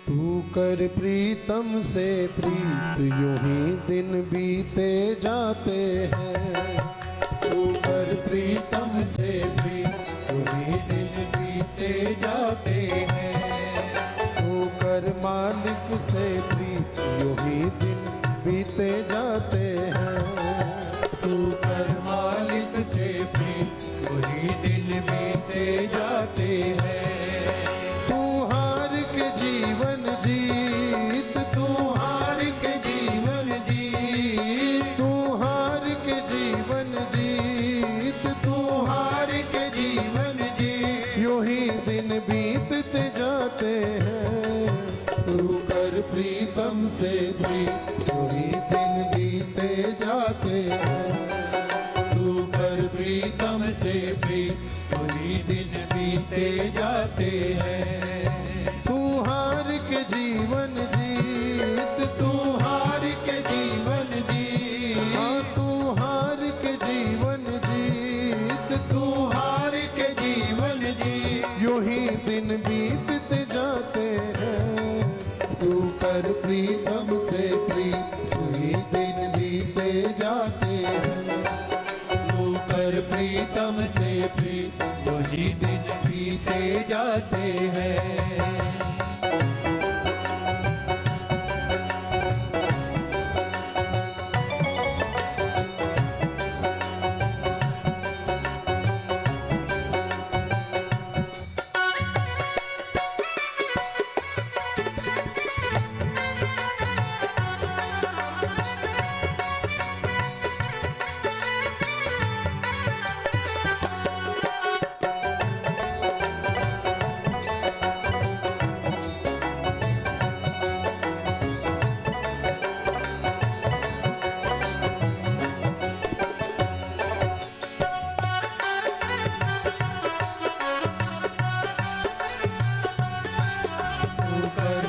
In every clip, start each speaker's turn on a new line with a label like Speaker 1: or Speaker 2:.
Speaker 1: तू कर प्रीतम से प्रीत, यूं ही दिन बीते जाते हैं।
Speaker 2: तू कर प्रीतम से प्रीत, यूं ही दिन बीते जाते हैं।
Speaker 1: तू कर मालिक से प्रीत, यूं ही दिन बीते जाते हैं।
Speaker 2: तू कर मालिक से प्रीत, यूं ही दिन बीते जाते हैं।
Speaker 1: तू हार के जीवन जीत,
Speaker 2: तू हार के जीवन जीत,
Speaker 1: तू हार के जीवन जीत,
Speaker 2: तू हार के जीवन जीत,
Speaker 1: यूं ही दिन बीतते जाते हैं।
Speaker 2: तू कर प्रीतम से प्रीत, यूं ही दिन बीते जाते हैं। तू कर प्रीतम से प्रीत, यूं ही दिन बीते जाते हैं।
Speaker 1: तू हार के जीवन जीत,
Speaker 2: तू हार के जीवन जीत,
Speaker 1: हाँ तू हार के जीवन जीत,
Speaker 2: तू हार के जीवन जीत,
Speaker 1: यूं ही दिन बीतते जाते हैं।
Speaker 2: तू कर प्रीतम से प्रीत, यूं ही दिन बीते जाते हैं। तू कर प्रीतम से प्रीत, यूं ही दिन बीते जाते हैं।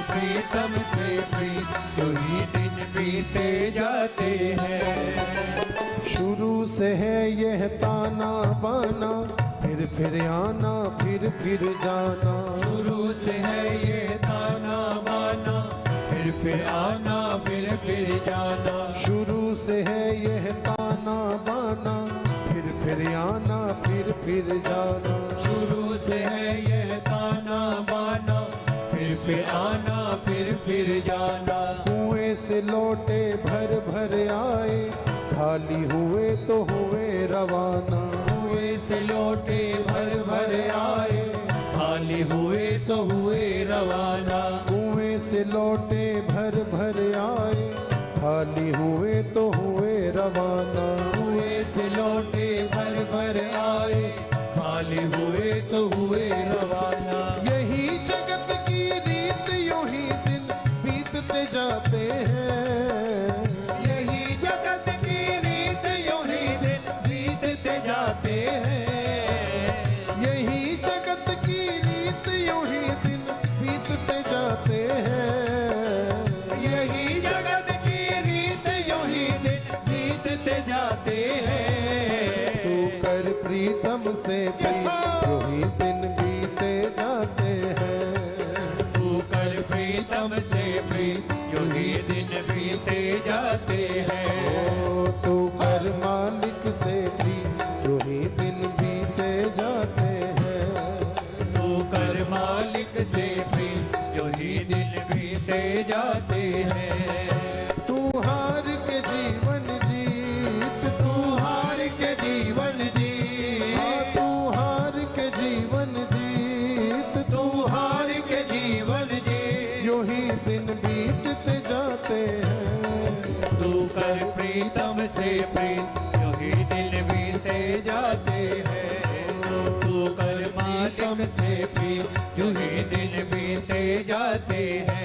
Speaker 2: प्रीतम से प्रीत, यूं ही दिन बीते जाते हैं।
Speaker 1: शुरू से है यह ताना बाना, फिर आना, फिर जाना।
Speaker 2: शुरू से है ये ताना बाना, फिर आना, फिर जाना।
Speaker 1: शुरू से है यह ताना बाना, फिर आना, फिर जाना।
Speaker 2: शुरू से है ये ताना बाना, फिर आना, फिर जाना।
Speaker 1: कुएं से लौटे भर आए, खाली हुए तो हुए रवाना।
Speaker 2: कुएं से लौटे भर आए, खाली हुए तो हुए रवाना।
Speaker 1: कुएं से लौटे भर आए, खाली हुए तो हुए रवाना।
Speaker 2: कुएं से लौटे भर आए, खाली हुए तो हुए रवाना।
Speaker 1: यही जगत की रीत, यूं ही दिन बीतते जाते हैं।
Speaker 2: यही जगत की रीत, यूं ही दिन बीतते जाते हैं।
Speaker 1: यही जगत की रीत, यूं ही दिन बीतते जाते हैं।
Speaker 2: यही जगत की रीत, यूं ही दिन बीतते जाते हैं।
Speaker 1: तू कर प्रीतम से प्रीत, यूं ही दिन बीते जाते हैं।
Speaker 2: तू कर प्रीतम से प्रीत, यूं ही दिन बीते जाते हैं।
Speaker 1: ओ तू कर मालिक से प्रीत, यूं ही दिन बीते जाते हैं।
Speaker 2: तू कर मालिक से प्रीत, यूं ही दिन बीते जाते हैं।
Speaker 1: तू हार के जीवन जीत,
Speaker 2: तू हार के जीवन जीत,
Speaker 1: हाँ तू हार के जीवन जीत,
Speaker 2: तू हार के जीवन जीत,
Speaker 1: यूं ही दिन बीतते जाते हैं।
Speaker 2: तू कर प्रीतम से प्रीत, यूं ही दिन बीते जाते हैं। तू कर मालिक से प्रीत, यूं ही दिन बीते जाते हैं।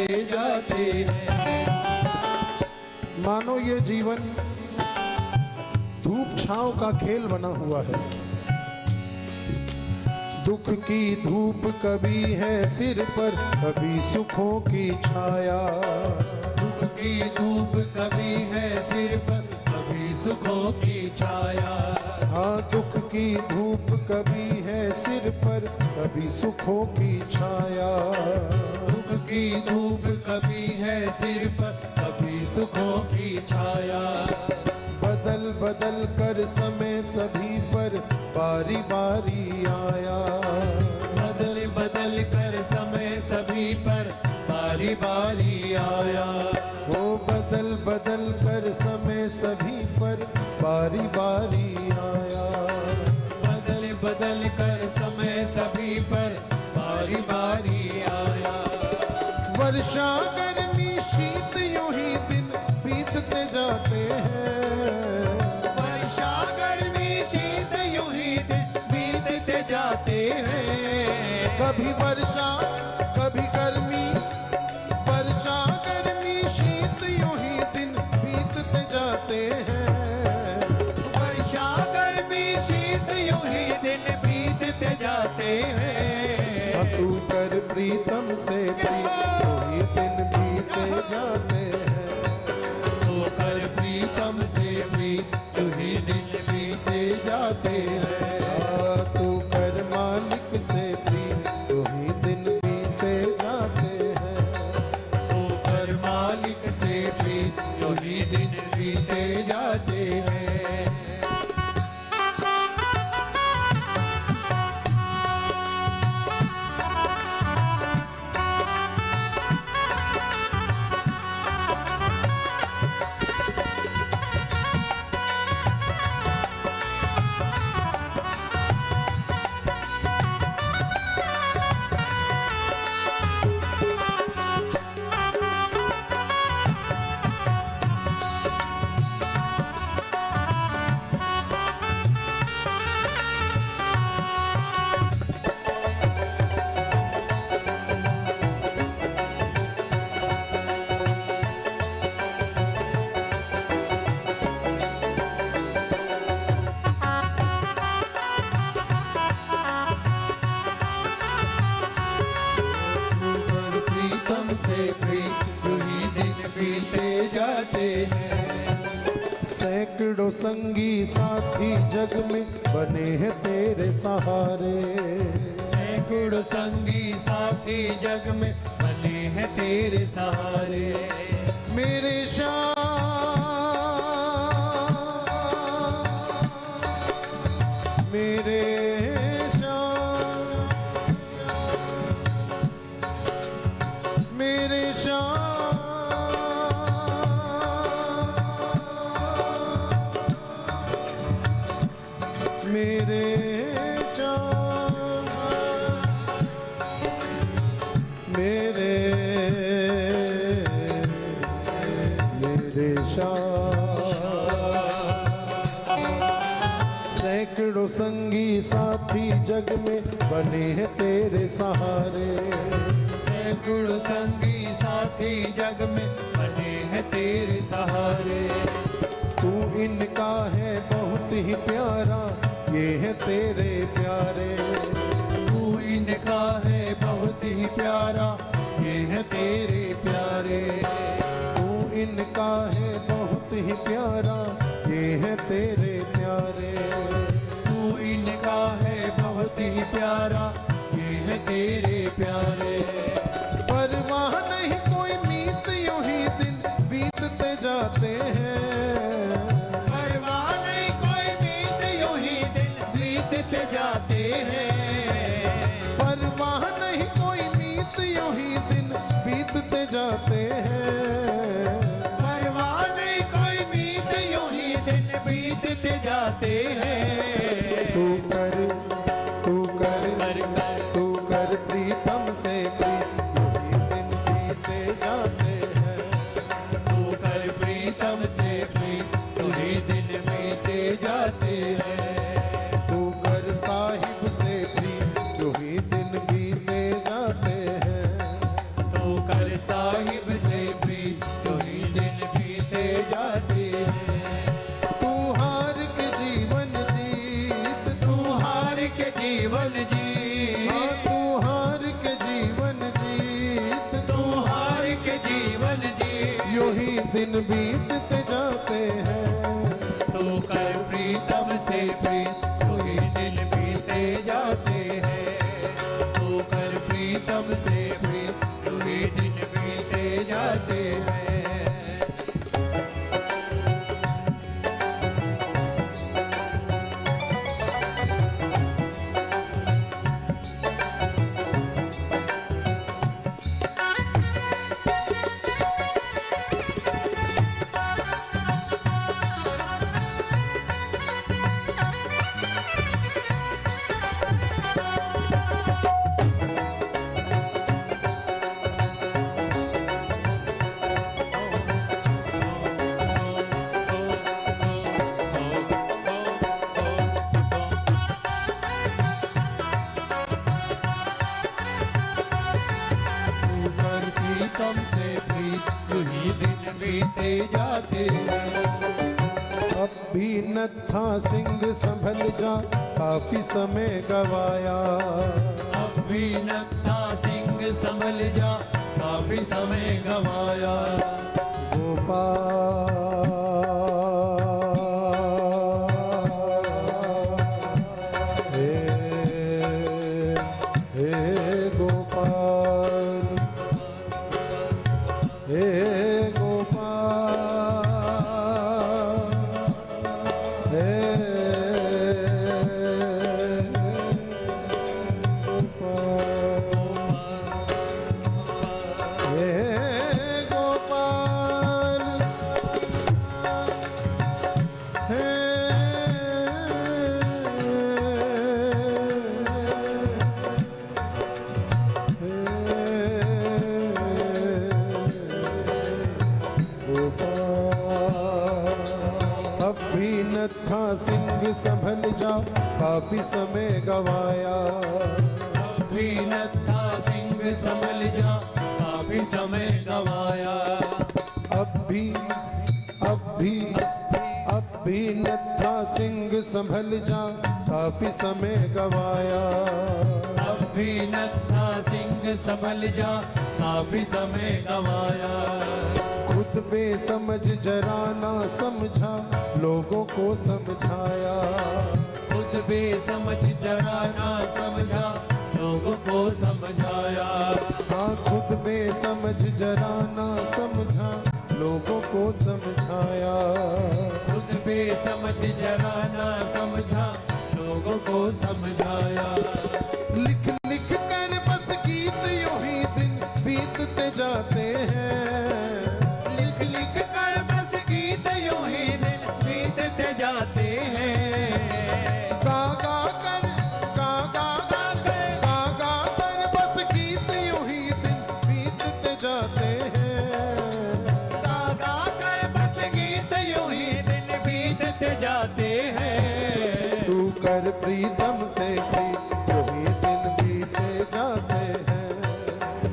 Speaker 2: जाते हैं।
Speaker 1: मानो ये जीवन धूप छांव का खेल बना हुआ है। दुख की धूप कभी है सिर पर, कभी सुखों की छाया।
Speaker 2: दुख की धूप कभी है सिर पर, कभी सुखों की छाया।
Speaker 1: हाँ, दुख की धूप कभी है सिर पर, कभी सुखों की छाया।
Speaker 2: दुख की धूप कभी है सिर पर, कभी सुखों की छाया।
Speaker 1: बदल बदल कर समय सभी पर बारी बारी आया।
Speaker 2: बदल बदल कर समय सभी पर बारी बारी आया।
Speaker 1: वो बदल बदल कर समय सभी पर बारी बारी आया।
Speaker 2: बदल बदल कर समय सभी पर बारी बारी आया।
Speaker 1: वर्षा गर्मी शीत यूं ही दिन बीतते जाते हैं।
Speaker 2: वर्षा गर्मी शीत यूं ही दिन बीतते जाते हैं।
Speaker 1: कभी वर्षा कभी गर्मी, वर्षा गर्मी शीत यूं ही दिन बीतते जाते हैं।
Speaker 2: वर्षा गर्मी शीत यूं ही दिन बीतते जाते हैं।
Speaker 1: तू कर प्रीतम से प्रीत वही दिन बीते जाते हैं।
Speaker 2: तो कर प्रीतम से प्रीत तुही दिन बीते जाते हैं।
Speaker 1: तू कर मालिक से प्रीत वही दिन बीते जाते हैं।
Speaker 2: तो कर मालिक से प्रीत तुही दिन बीते जाते हैं। से प्रीत तुही दिन बीते जाते हैं।
Speaker 1: सैकड़ों संगी साथी जग में बने हैं तेरे सहारे।
Speaker 2: सैकड़ों संगी साथी जग में बने हैं तेरे सहारे।
Speaker 1: मेरे श्याम मेरे मेरे श्याम मेरे श्याम मेरे मेरे श्याम। सैकड़ों संगी साथी जग में बने हैं तेरे सहारे।
Speaker 2: सैकड़ों संगी साथी जग में बने हैं तेरे सहारे।
Speaker 1: तू इनका है बहुत ही प्यारा, ये है तेरे प्यारे।
Speaker 2: तू इनका है बहुत ही प्यारा, ये है तेरे प्यारे।
Speaker 1: तू इनका है बहुत ही प्यारा, ये है तेरे प्यारे।
Speaker 2: तू इनका है बहुत ही प्यारा, ये है तेरे प्यारे।
Speaker 1: परवाह नहीं कोई मीत यूं ही दिन बीतते जाते हैं।
Speaker 2: परवाह नहीं कोई मीत यूं ही दिन बीतते जाते हैं।
Speaker 1: परवाह नहीं कोई मीत यूं ही दिन बीतते जाते हैं।
Speaker 2: परवाह नहीं कोई मीत यूं ही दिन बीतते जाते हैं।
Speaker 1: तू कर तू कर प्रीतम से प्रीत यूं ही दिन बीते जाते हैं।
Speaker 2: तू कर प्रीतम से प्रीत तुही दिन बीते जाते हैं।
Speaker 1: तू कर साहिब से प्रीत यूं ही दिन बीते जाते हैं।
Speaker 2: तू कर साहिब
Speaker 1: दिन बीतते जाते हैं।
Speaker 2: तू कर प्रीतम से प्रीत, वही दिन बीते जाते हैं। तू कर प्रीतम से प्रीत, वही दिन बीते जाते हैं। प्रीतम से प्रीत, वही दिन बीते जाते हैं।
Speaker 1: अब भी नत्था सिंह संभल जा, काफी समय गवाया।
Speaker 2: अब भी नत्था सिंह संभल जा, काफी समय गवाया।
Speaker 1: नत्था सिंह संभल जा, काफी समय गवाया।
Speaker 2: अब भी नत्था सिंह संभल जा, काफी समय गवाया।
Speaker 1: अब भी नत्था सिंह संभल जा, काफी समय गवाया।
Speaker 2: अब भी नत्था सिंह संभल जा, काफी समय गवाया।
Speaker 1: खुद बेसमझ जरा ना समझा, लोगों को समझाया।
Speaker 2: खुद बेसमझ जरा ना समझा, लोगों को समझाया।
Speaker 1: हाँ, खुद बेसमझ जरा ना समझा, लोगों को समझाया।
Speaker 2: खुद बेसमझ जरा ना समझा, लोगों को समझाया।
Speaker 1: लिख लिख कर बस गीत यूं ही दिन बीतते जाते हैं।
Speaker 2: लिख लिख कर बस गीत यूं ही दिन बीतते जाते हैं।
Speaker 1: गा गा कर बस गीत यूं ही दिन बीतते जाते हैं।
Speaker 2: गा गा कर बस गीत यूं ही दिन बीतते जाते हैं।
Speaker 1: तू कर प्रीतम से प्रीत, यूं ही दिन बीते जाते हैं।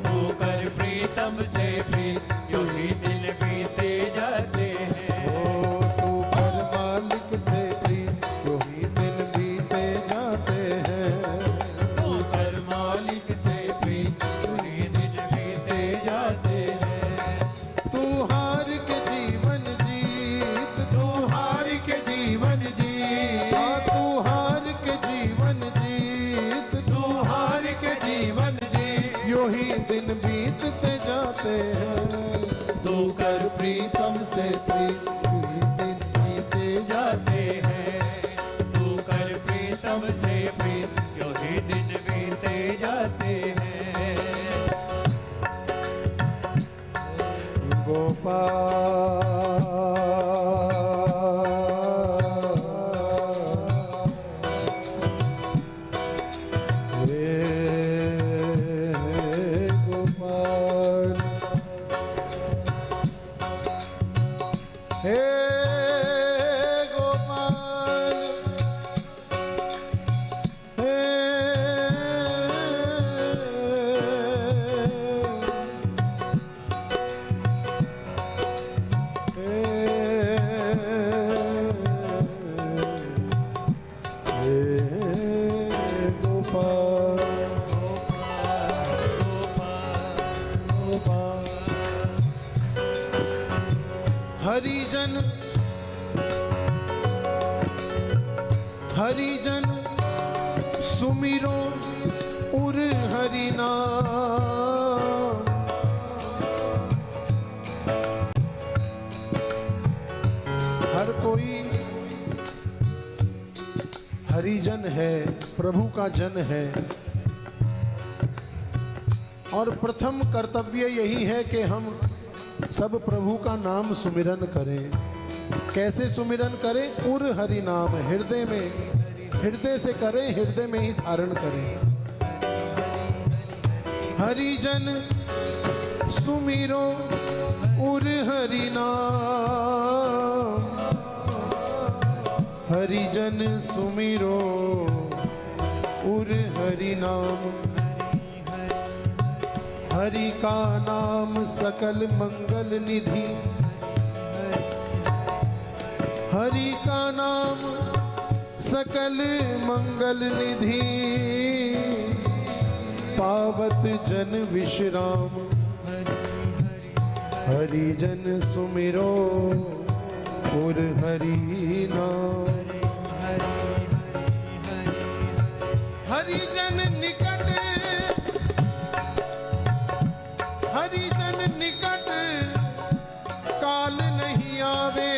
Speaker 2: तू कर प्रीतम से प्रीत, यूं ही दिन बीते जाते हैं।
Speaker 1: ओ तू कर मालिक से प्रीत, यूं ही दिन बीते जाते हैं।
Speaker 2: तू कर मालिक से प्रीत, यूं ही दिन बीते जाते हैं।
Speaker 1: तू हार के जीवन जीत,
Speaker 2: तू हार के जीवन जीत।
Speaker 1: हाँ तू हार के जीवन जीत,
Speaker 2: तू हार के जीवन जीत।
Speaker 1: यूं ही दिन बीतते जाते हैं।
Speaker 2: तू कर प्रीतम से प्रीत, यूं ही दिन बीते जाते हैं। तू कर प्रीतम से प्रीत, यूं ही दिन बीते जाते हैं।
Speaker 1: गोपाल हे गोपाल हे हरिजन हरिजन सुमिरो उर हरि नाम। हर कोई हरिजन है, प्रभु का जन है, और प्रथम कर्तव्य यही है कि हम सब प्रभु का नाम सुमिरन करें। कैसे सुमिरन करें? उर हरि नाम, हृदय में, हृदय से करें, हृदय में ही धारण करें। हरिजन सुमिरो उर हरि नाम, हरिजन सुमिरो उर हरि नाम। हरि का नाम सकल मंगल निधि, हरि का नाम सकल मंगल निधि। पावत जन विश्राम, हरि जन सुमिरो उर हरि नाम। हरि जन निकट, हरि जन निकट काल नहीं आवे।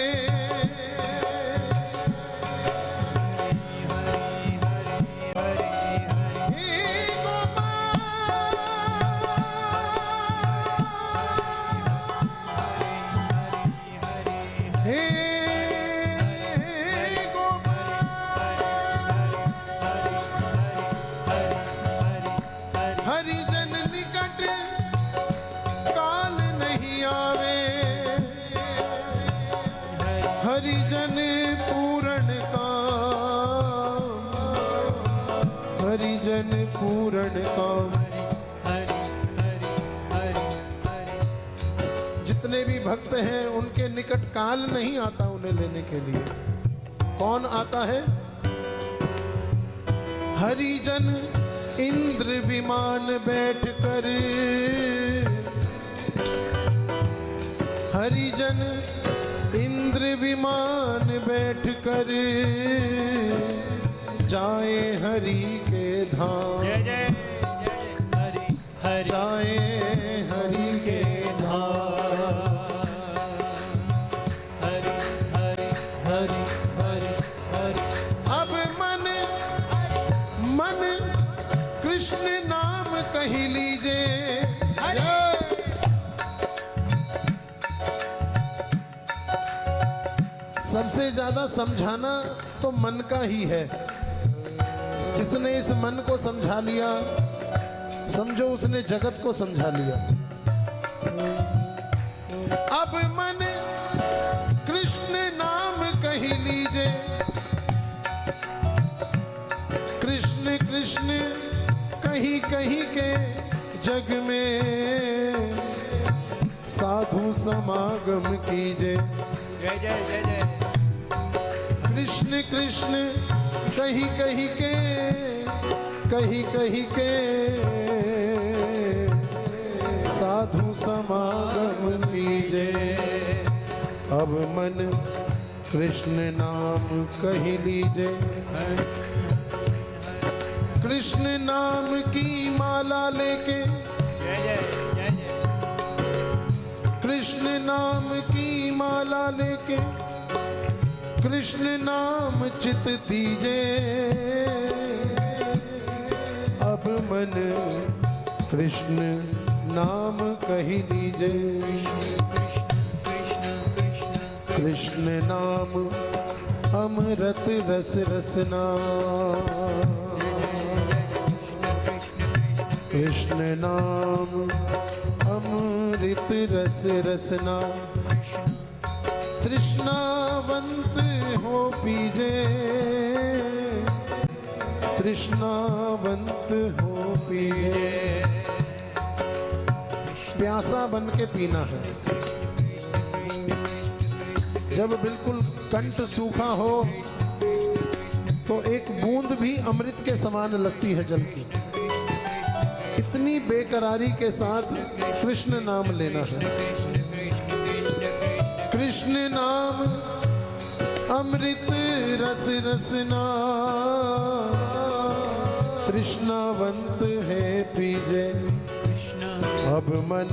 Speaker 1: हरिजन निकट काल नहीं आवे, हरिजन पूर्ण काम, हरिजन पूर्ण काम। जितने भी भक्त हैं उनके निकट काल नहीं आता उन्हें लेने के लिए। कौन आता है? हरिजन इंद्र विमान बैठ कर, हरिजन इंद्र विमान बैठ कर जाए हरि के धाम।
Speaker 3: जय जय हरि हरि,
Speaker 1: जाए हरि के धाम।
Speaker 3: हरि हरि
Speaker 1: हरि हरि हरि। अब मन मन कृष्ण नाम कही लीजे। सबसे ज्यादा समझाना तो मन का ही है। जिसने इस मन को समझा लिया, समझो उसने जगत को समझा लिया। अब मन कृष्ण नाम कही लीजे। कृष्ण कृष्ण कहीं कहीं के जग में साधु समागम कीजे।
Speaker 3: जय जय जय जय।
Speaker 1: कृष्ण कृष्ण कहीं कहीं के, कहीं कहीं के साधु समागम कीजे। अब मन कृष्ण नाम कही लीजे। कृष्ण नाम की माला लेके,
Speaker 3: जय जय जय जय।
Speaker 1: कृष्ण नाम की माला लेके कृष्ण नाम चित दीजे। अब मन कृष्ण नाम कही लीजे। कृष्ण नाम अमृत रस रसना। कृष्ण नाम अमृत रस रसना। तृष्णावंत हो पीजे। तृष्णावंत हो पीजे। प्यासा बन के पीना है। जब बिल्कुल कंठ सूखा हो तो एक बूंद भी अमृत के समान लगती है जल की। इतनी बेकरारी के साथ कृष्ण नाम लेना है। कृष्ण नाम अमृत रस रसना, तृष्णावंत है पीजे
Speaker 3: कृष्ण
Speaker 1: अब मन,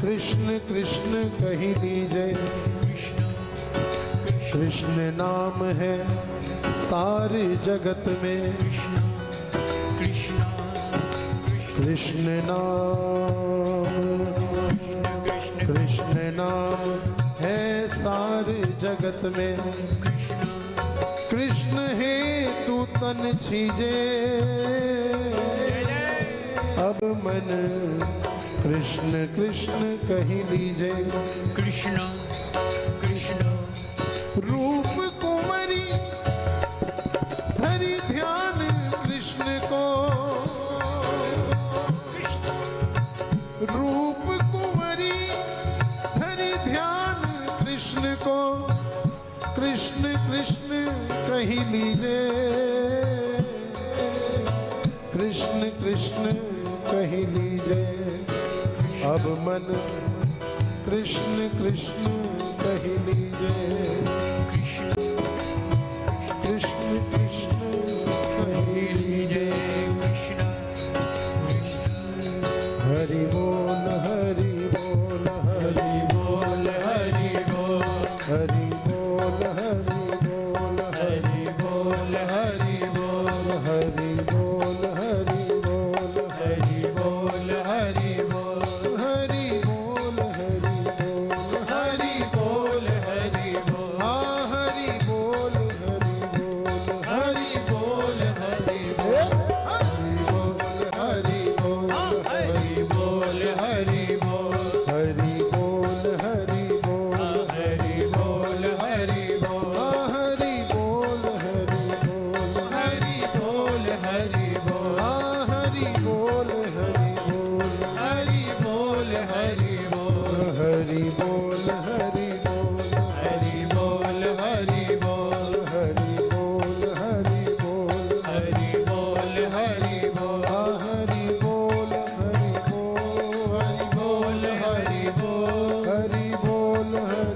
Speaker 1: कृष्ण कृष्ण कही लीजे।
Speaker 3: कृष्ण
Speaker 1: कृष्ण नाम है सारे जगत में,
Speaker 3: कृष्ण कृष्ण
Speaker 1: कृष्ण नाम,
Speaker 3: कृष्ण
Speaker 1: कृष्ण नाम है सारे जगत में।
Speaker 3: कृष्ण
Speaker 1: कृष्ण है तू तन छीजे, अब मन कृष्ण कृष्ण कही लीजे।
Speaker 3: कृष्ण कृष्ण
Speaker 1: रूप कुंवरी धरि ध्यान कृष्ण को, रूप कुंवरी धरि ध्यान कृष्ण को, कृष्ण कृष्ण कही लीजे, कृष्ण कृष्ण कही लीजे। अब मन कृष्ण कृष्ण कही लीजे,
Speaker 3: कृष्ण
Speaker 1: कृष्ण कृष्ण कही लीजे।
Speaker 3: कृष्ण
Speaker 1: हरि बोल हरि बोल हरि
Speaker 3: बोल हरि बोल
Speaker 1: हरि बोल हरि बोल हरि
Speaker 3: हरि बोल हरि बोल
Speaker 1: हरि बोल हरि बोल
Speaker 3: हरि बोल हरि बोल
Speaker 1: हरि बोल हरि बोल
Speaker 3: हरि बोल हरि बोल
Speaker 1: आ हरि बोल हरि बोल
Speaker 3: हरि बोल हरि
Speaker 1: हरि बोल हरि बोल
Speaker 3: हरि बोल हरि बोल
Speaker 1: हरि बोल हरि बोल
Speaker 3: हरि बोल हरि बोल
Speaker 1: आ हरि बोल हरि बोल
Speaker 3: हरि बोल हरि बोल
Speaker 1: आ हरि बोल हरि बोल
Speaker 3: हरि बोल हरि बोल
Speaker 1: हरि बोल हरि बोल
Speaker 3: हरि बोल हरि बोल
Speaker 1: हरि बोल हरि बोल
Speaker 3: हरि बोल हरि बोल
Speaker 1: आ हरि बोल हरि बोल
Speaker 3: हरि बोल हरि बोल
Speaker 1: हरि बोल हरि बोल
Speaker 3: हरि बोल हरि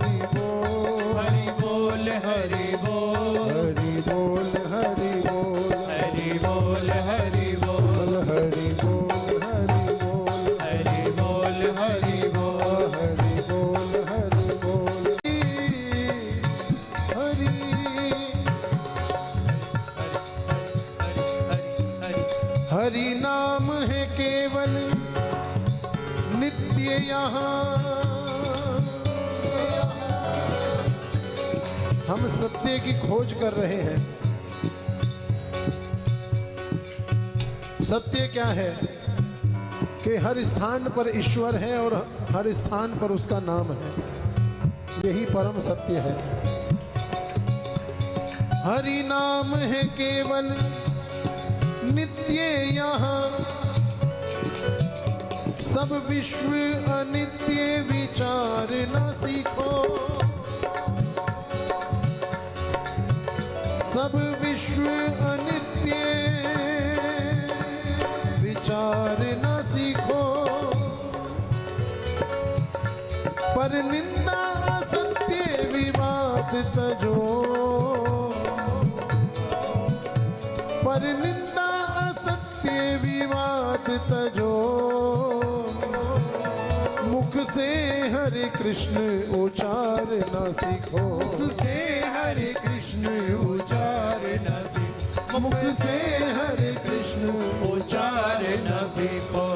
Speaker 3: बोल
Speaker 1: हरि बोल हरि बोल
Speaker 3: हरि बोल हरि बोल
Speaker 1: हरि बोल हरि बोल
Speaker 3: हरि बोल हरि बोल
Speaker 1: हरि हरि नाम है केवल नित्य यहाँ, हम सत्य की खोज कर रहे हैं। सत्य क्या है कि हर स्थान पर ईश्वर है और हर स्थान पर उसका नाम है, यही परम सत्य है। हरि नाम है केवल नित्य यहाँ, सब विश्व अनित्य विचार न सीखो, सब विश्व अनित्य विचार न सीखो, पर निंदा असत्य विवाद तजो, पर निंदा असत्य विवाद तजो, मुख से हरे कृष्ण उचार न सीखो,
Speaker 3: मुख से हरे कृष्ण उचार न सीखो,
Speaker 1: मुख से हरे कृष्ण
Speaker 3: उचार न सीखो।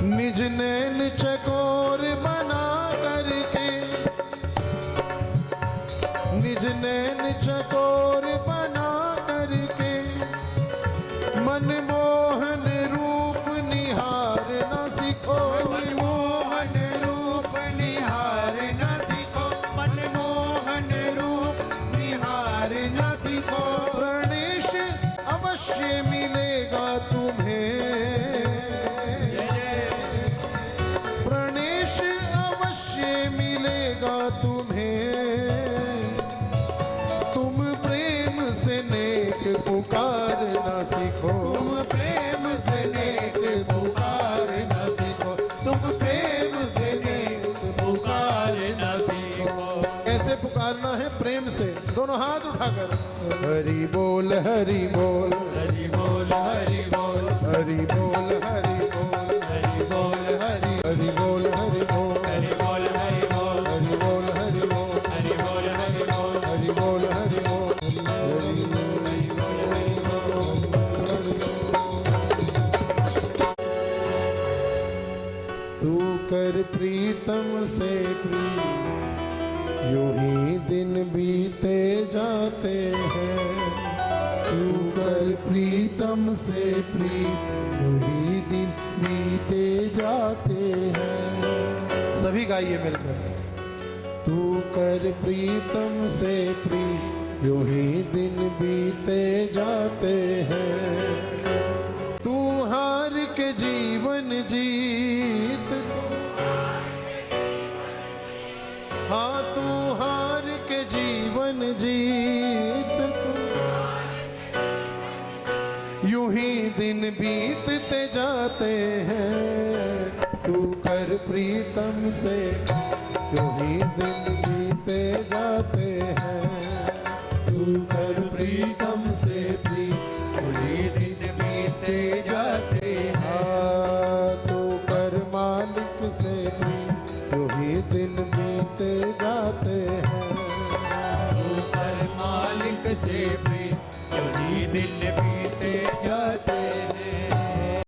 Speaker 1: निज नैन चकोर बना करके, निज नैन चकोर बना करके, मनमोहन रूप निहार न सीखो,
Speaker 3: मनमोहन रूप निहार न सीखो, मनमोहन रूप निहार न सीखो।
Speaker 1: प्रणेश अवश्य मिलेगा तुम्हें,
Speaker 3: जय जय
Speaker 1: प्रणेश प्रेम से दोनों हाथ उठाकर हरि बोल हरि बोल
Speaker 2: हरि बोल हरि बोल
Speaker 1: हरि बोल हरि बोल
Speaker 2: हरि बोल हरि
Speaker 1: हरि बोल हरि बोल
Speaker 2: हरि बोल हरि बोल
Speaker 1: हरि बोल हरि बोल
Speaker 2: हरि बोल हरि बोल
Speaker 1: हरि बोल हरि बोल तू कर प्रीतम से प्रीत यूं ही दिन बीते जाते हैं
Speaker 2: तू कर प्रीतम से प्रीत यूं ही दिन बीते जाते हैं।
Speaker 1: सभी गाइए मिलकर तू कर प्रीतम से प्रीत यूं ही दिन बीते जाते हैं तू हार के जीवन जीत हाँ तू हार के जीवन जीत यूं ही दिन बीतते जाते हैं तू कर प्रीतम से यूं ही दिन बीते जाते हैं
Speaker 2: तू कर प्रीतम से प्रीत यूं ही दिन बीते जाते हैं।
Speaker 1: हाँ तू कर मालिक से प्रीत यूं ही दिन बीते जाते हैं
Speaker 2: तू कर मालिक से प्रीत